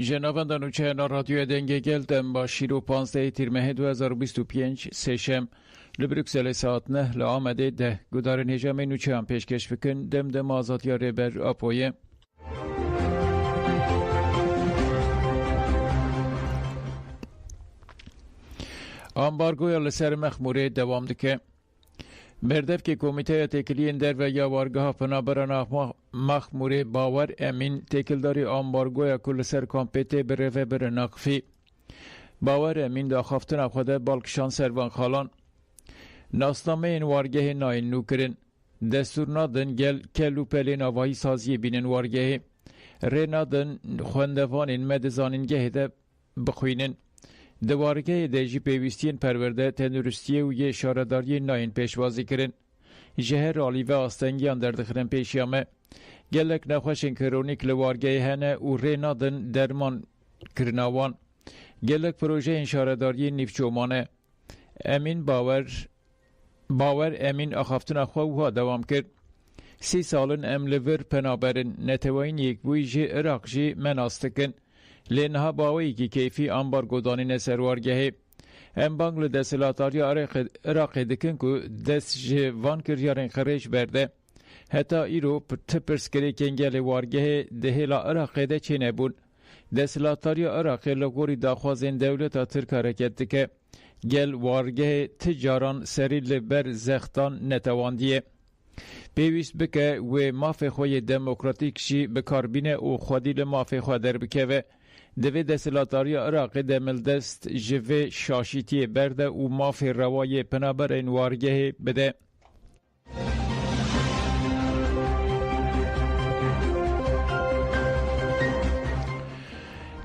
جنابان نوچه رادیو دنگه گلدم با شیرو 15 تیر ماه 2025 سشم لبروکسل ساعت 9 لآمده ده گدار نجام نوچه هم پیشکش بکن دم آزادی ربر اپویه امبارگوی لسر مخموره دوام دکه بردف که کمیته تکلیه در و یا وارگاه پنابران مخموره باور امین تکلداری امبارگوی کل سر کامپیته بره بر نقفی باور امین دا خفتن افخده بالکشان سروان خالان ناسنامه این وارگه ناین نوکرن دستور نادن گل کلو پلین آواهی سازی بینن وارگه ری نادن خوندفان این مدزانینگه ده بخوینن دوارگه دیجی پیوستین پرورده تندرستی و یه شارداری ناین پیشوازی کرن جهر آلی و آستنگیان در دخرن پیشیامه گلک نخوشن کرونیک لوارگه هنه و ری نادن درمان کرناوان گلک پروژه این شارداری نیفچومانه امین باور امین اخافتن اخواه دوام کرد 30 سالن املور پنابرن نتوین یک بوی جی عراق جی مناستکن لینها باوی که کیفی امبارگو دانین سروارگه ام بانگل دستلاتاری عراق دکن که دست جوان کریارن خریج برده حتی ایرو تپرسکری کنگل وارگه دهیلا عراق ده چه نبون دستلاتاری عراق لگوری داخوازین دولتا ترک حرکت دکه گل وارگه تجاران سری لبر زختان نتواندیه پیوست بکه و مافی خوی دموکراتیک شی بکاربینه او خودی لمافی خود در بکه و دوی دستلاتاری عراق دمل دست جوه شاشیتی برده و مافی روای پنابر این وارگه بده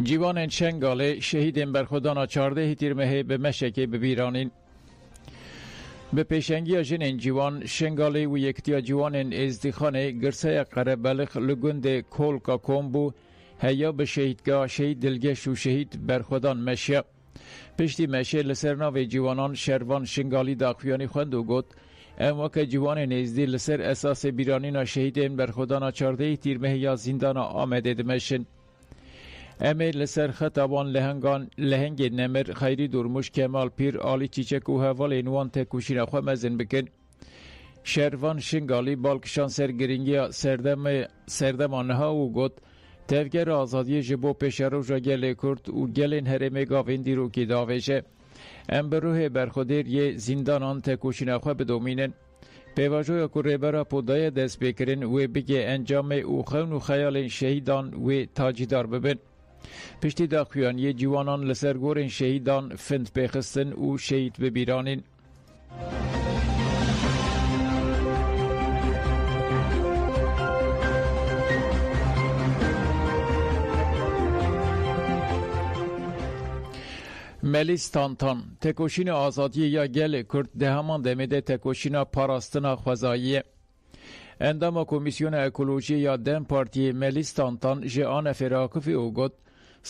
جیوان شنگاله شهید برخودان 14 تیر ماه به مشکه ببیرانین به پیشنگی جنین جیوان شنگاله و یکتیا جیوان ازدیخانه گرسه قربلخ لگند کولکا کومبو هیا به شهیدگاه شهید دلگش و شهید برخودان مشه پشتی مشه لسرناو جیوانان شروان شنگالی داخویانی خوند و گوت اما که جیوان نزدی لسر اساس بیرانین شهید برخودان 14 تیر ماه یا زندان آمده دمشن امی لسر خطابان لهنگ نمر خیری دورموش کمال پیر آلی چیچک و حوال اینوان تکوشین خواه مزن بکن شروان شنگالی بالکشان سرگرینگی سردمانها و گوت تفگر آزادی جبو پیشرو جا گل کرد و گلین هرمه گاوین دیرو که داوشه ام بروه برخودیر یه زندانان تکوشین خواه بدومینن پیواجوی که ریبرا پودای دست بکرین و بگه انجام او خون و خیال شهیدان و تاجیدار ببین پشتی داخویان یه جوانان لسرگور شهیدان فند بخستن و شهید ببیرانین ملیس تانتان تکوشین آزادی یا گل کرد ده همان دمیده تکوشین پاراستنا خوزاییه اندام کمیسیون اکولوژی یا دم پارتی ملیس تانتان جهان فراکفی او گد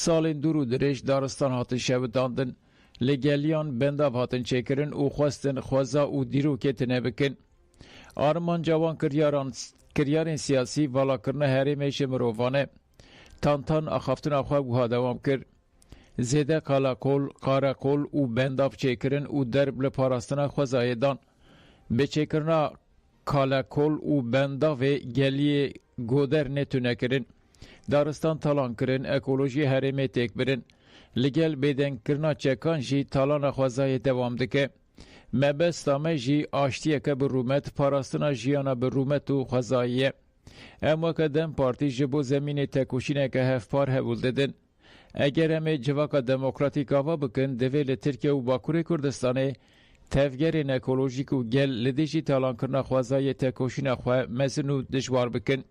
سالین دورو درش دارستان هاتن شوداندن لگلیان بنداو هاتن چکرن او خواستن خوزا او دیرو کتنه بکن آرمان جوان کریارین سیاسی والا کرنه هریمیش مروفانه تانتان اخافتن اخواه بوها دوام کرد زیده قارقول و بنداف چکرن و درب لپاراستنا خوزایدان به چکرنا کالاکول و بنداف گلی گودر نتونه کرن دارستان تالان کرن اکولوژی هرمه تک برن لگل بیدن کرنا چکان جی تالان خوزای دوام دکه مبستامه جی آشتیه که برومت پاراستنا جیانا برومت و خوزاییه اما که دم پارتی جبو زمین تکوشینه که هفپار هبول ددن اگر همه جواکا دموکراتیک آوا بکن دویل ترکیه و باکور کردستانه تفگر اکولوژیک و گل لدیجی تالان کرنا خوازای تکوشین خواه مزنو دجوار بکن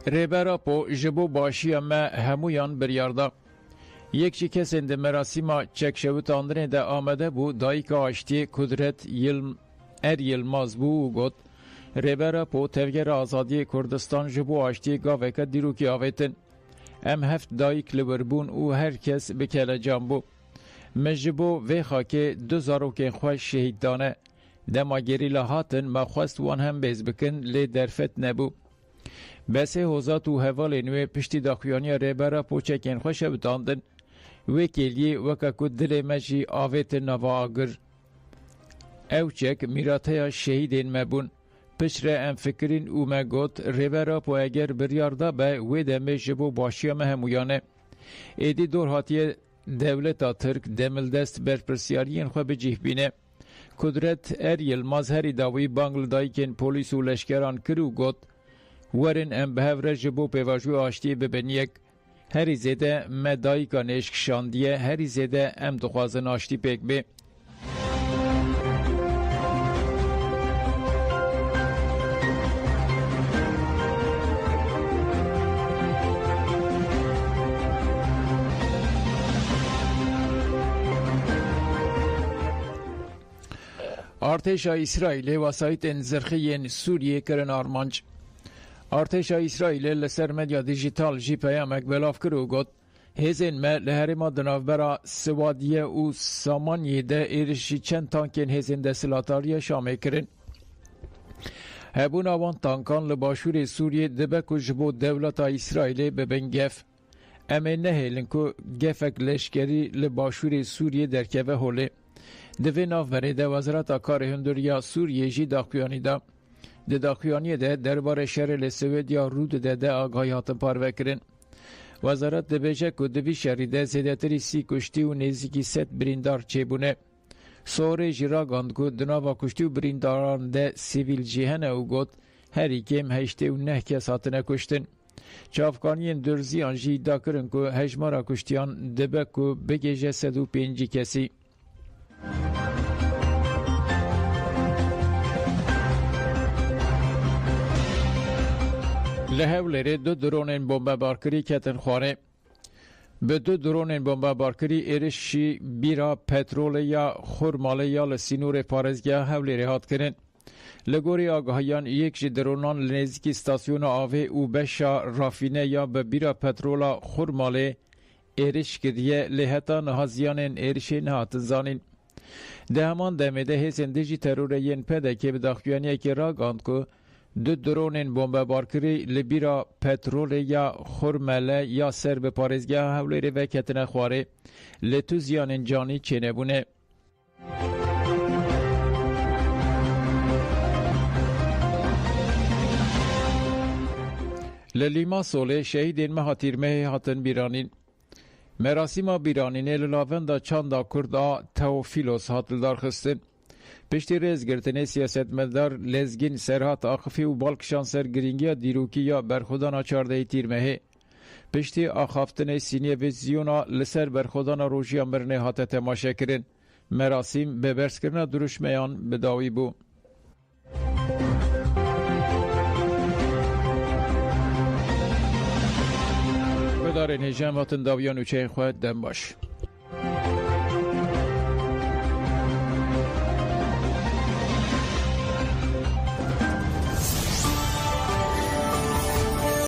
ریبرا پو جبو باشی اما همویان بریاردا یک چی کسین ده مراسیما چک شوت آندرین ده آمده بو دایک آشتی کدرت یلماز بو گوت ریبرا پو تفگر آزادی کردستان جبو آشتی گاوه که دیرو کی آویتن ام هفت دایک لوربون او هر کس بکل جنبو مجبو وی خاکه 2000 که خواه شهید دانه دما گریلا هاتن ما خواست وان هم بیز بکن لی درفت نبو. بسه هوزات و حوال نوی پشتی داخویانی ریبرا پوچکین خوش بتاندن وکیلی وکا کد دل مجی آویت نوا آگر. اوچک میراته شهیدین مبون. پشره ام فکرین او مگوت ریبرا پو اگر بریارده به وی دمه جبو باشیا مهمویانه. ایدی دور هاتیه دولتا ترک دمل دست برپرسیارین خو بجیه بینه. کدرت اریل مظهری داوی بانگلادایکین پولیس و لشکران کرو گوت ورن ام بهوره جبو پیواجو آشتی ببینیک هری زیده مدایکا نشک شاندیه هری زیده ام دخوازن آشتی پیک بی. ارتشا اسرائیل وسایت انزرخی سوریه کرن آرمانج. ارتشا اسرائیل لسر مدیا دیجیتال جی پیامک بلاف کرو گوت هزین ما لهرما دنافبرا سوادیه و سامانیه ده ایرشی چند تانکین هزین ده سلاتاریه شامه کرن. هبون آوان تانکان لباشور سوریه دبکو جبو دولتا اسرائیل ببنگف. اما نهیلن که گفک لشکری لباشور سوریه درکوه هوله. دوی نافبره ده وزارت کار هندوریا سوریه جی داخویانی ده. ده داخویانی ده درباره شهر لسویدیا رود ده آگاهیات پارو کرن. وزارت ده بیجه که دوی شهری ده زیدتری 30 کشتی و نزدیکی 100 بریندار چیبونه. سوره جیرا گاند که دناوا کشتی و برینداران ده سیویل جیهنه او گوت هری کم 89 کس هاتنه کشتن. چافکانین درزیان جی دا کرن که هجمارا کشتیان دبه که بگیجه 105 کسی. لهولره دو درونین بمب بارکری کتن خواره. به دو درونین بمب بارکری ایرشی بیرا پترول یا خورماله یا لسینور پارزگاه هولره هات کرن. لگوری آگاهیان یک جی درونان لنزیکی استاسیون آوه او بشا رافینه یا به بیرا پترولا خورماله ایرش کردیه لحتا نهازیان ایرشی نهاتن زانین. ده همان دمیده هزین دیجی تروره ین پده که به داخویانیه که را گاند که دو درونین بمب بارکری لبیرا پترول یا خورمله یا سر به پارزگاه هولیر و کتن خواره لتو زیان جانی چینه بونه. للیما سوله شهیدین مهاتیرمه هاتن بیرانین. مراسم بیرانینه للاوندا چاندا کردا توفیلوس هاتلدار خستن. پشتی رزگرتنه سیاستمدار لزگین سرحات آخفی و بالکشان سرگرینگی دیروکی یا برخودانا 14 تیرمه. پشتی آخافتنه سینی ویزیونا لسر برخودانا روژیان برنه هات تماشه کرن. مراسم به برس کرنا دروشمیان بداوی بو. بدارین هجام هاتن داویان و چه خواهد دم باش.